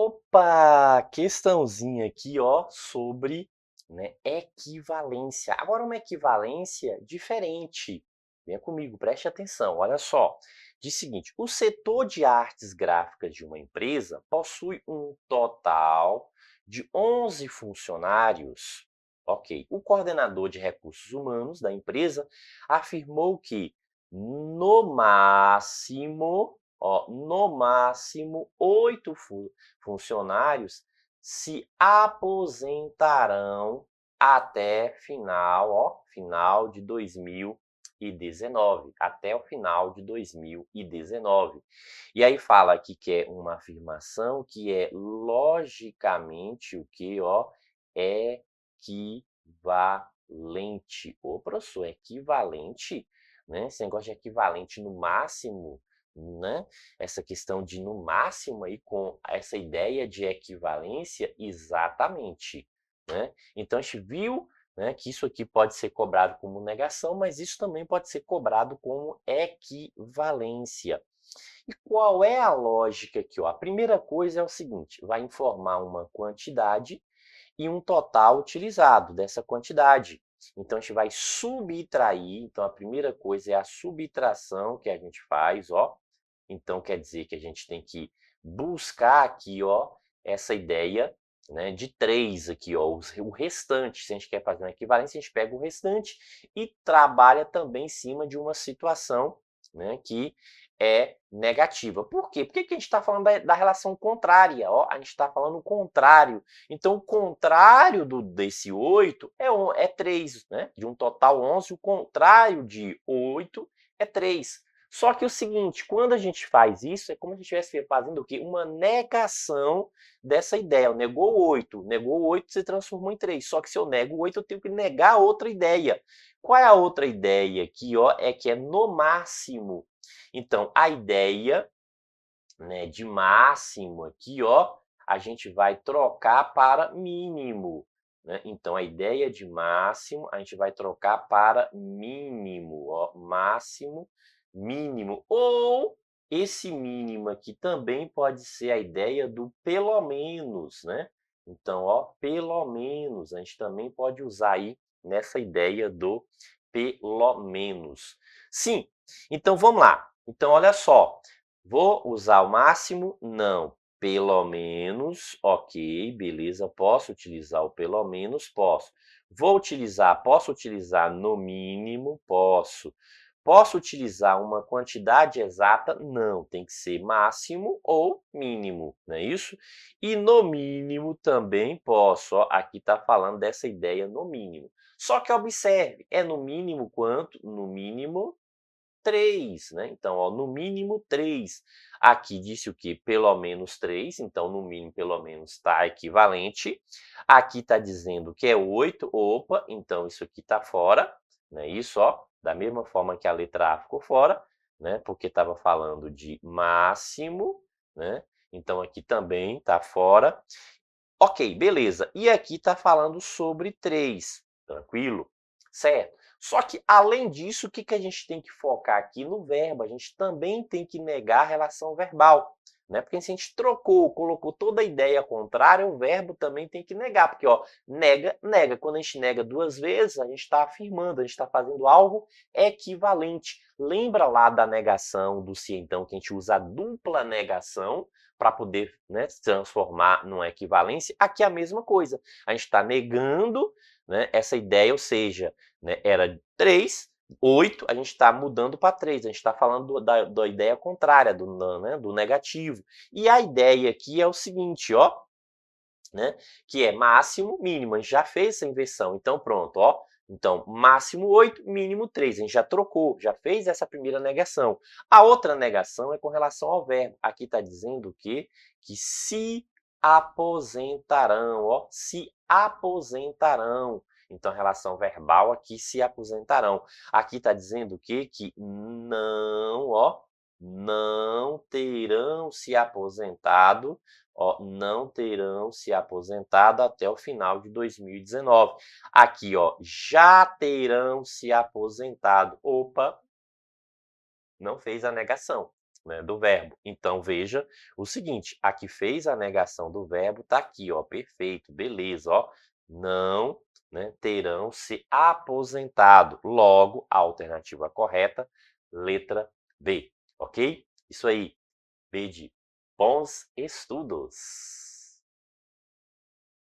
Opa! Questãozinha aqui, ó, sobre, né, equivalência. Agora uma equivalência diferente. Venha comigo, preste atenção. Olha só. Diz o seguinte: o setor de artes gráficas de uma empresa possui um total de 11 funcionários. Ok. O coordenador de recursos humanos da empresa afirmou que, no máximo, ó, no máximo, 8 funcionários se aposentarão até final de 2019, até o final de 2019. E aí fala aqui que é uma afirmação que é logicamente o que, ó, equivalente. Ô, professor, equivalente, né? Esse negócio de equivalente no máximo, né? Essa questão de no máximo aí com essa ideia de equivalência, exatamente, né? Então a gente viu, né, que isso aqui pode ser cobrado como negação, mas isso também pode ser cobrado como equivalência. E qual é a lógica aqui, ó? A primeira coisa é o seguinte: vai informar uma quantidade e um total utilizado dessa quantidade. Então a gente vai subtrair, então a primeira coisa é a subtração que a gente faz, ó. Então quer dizer que a gente tem que buscar aqui, ó, essa ideia, né, de 3 aqui, ó, o restante. Se a gente quer fazer uma equivalência, a gente pega o restante e trabalha também em cima de uma situação, né, que é negativa. Por quê? Por que a gente está falando da relação contrária? Ó, a gente está falando o contrário. Então, o contrário desse 8 é 3, né? De um total 11, o contrário de 8 é 3. Só que o seguinte, quando a gente faz isso, é como se a gente estivesse fazendo o quê? Uma negação dessa ideia. Negou 8, negou 8 se transformou em 3. Só que se eu nego 8, eu tenho que negar outra ideia. Qual é a outra ideia aqui? Ó? É que é no máximo. Então, a ideia, né, de máximo aqui, ó, a gente vai trocar para mínimo, né? Então, a ideia de máximo, a gente vai trocar para mínimo, ó, máximo, mínimo. Ou esse mínimo aqui também pode ser a ideia do pelo menos, né? Então, ó, pelo menos, a gente também pode usar aí nessa ideia do pelo menos. Sim, então vamos lá. Então, olha só, vou usar o máximo? Não. Pelo menos, ok, beleza. Posso utilizar o pelo menos? Posso. Posso utilizar no mínimo? Posso. Posso utilizar uma quantidade exata? Não, tem que ser máximo ou mínimo, não é isso? E no mínimo também posso, ó, aqui está falando dessa ideia no mínimo. Só que observe, é no mínimo quanto? No mínimo 3, né? Então, ó, no mínimo 3. Aqui disse o quê? Pelo menos 3, então no mínimo pelo menos está equivalente. Aqui está dizendo que é 8, opa, então isso aqui está fora, né? Isso, ó, da mesma forma que a letra A ficou fora, né? Porque estava falando de máximo, né? Então aqui também está fora. Ok, beleza. E aqui está falando sobre 3, tranquilo? Certo. Só que, além disso, o que a gente tem que focar aqui no verbo? A gente também tem que negar a relação verbal, né? Porque se a gente trocou, colocou toda a ideia contrária, o verbo também tem que negar, porque, ó, nega, nega. Quando a gente nega duas vezes, a gente está afirmando, a gente está fazendo algo equivalente. Lembra lá da negação do se então, que a gente usa a dupla negação para poder, né, se transformar numa equivalência? Aqui é a mesma coisa. A gente está negando, né, essa ideia, ou seja, né, era 3, 8, a gente está mudando para 3, a gente está falando da ideia contrária, né, do negativo. E a ideia aqui é o seguinte, ó, né, que é máximo, mínimo. A gente já fez essa inversão, então pronto, ó. Então, máximo 8, mínimo 3. A gente já trocou, já fez essa primeira negação. A outra negação é com relação ao verbo. Aqui está dizendo que se aposentarão, ó, se aposentarão. Então, a relação verbal aqui, se aposentarão. Aqui está dizendo o quê? Que não, ó, não terão se aposentado, ó, não terão se aposentado até o final de 2019. Aqui, ó, já terão se aposentado. Opa, não fez a negação. né, do verbo. Então, veja o seguinte, a que fez a negação do verbo está aqui, ó, perfeito, beleza, ó, não, né, terão se aposentado. Logo, a alternativa correta, letra B, ok? Isso aí, B de bons estudos.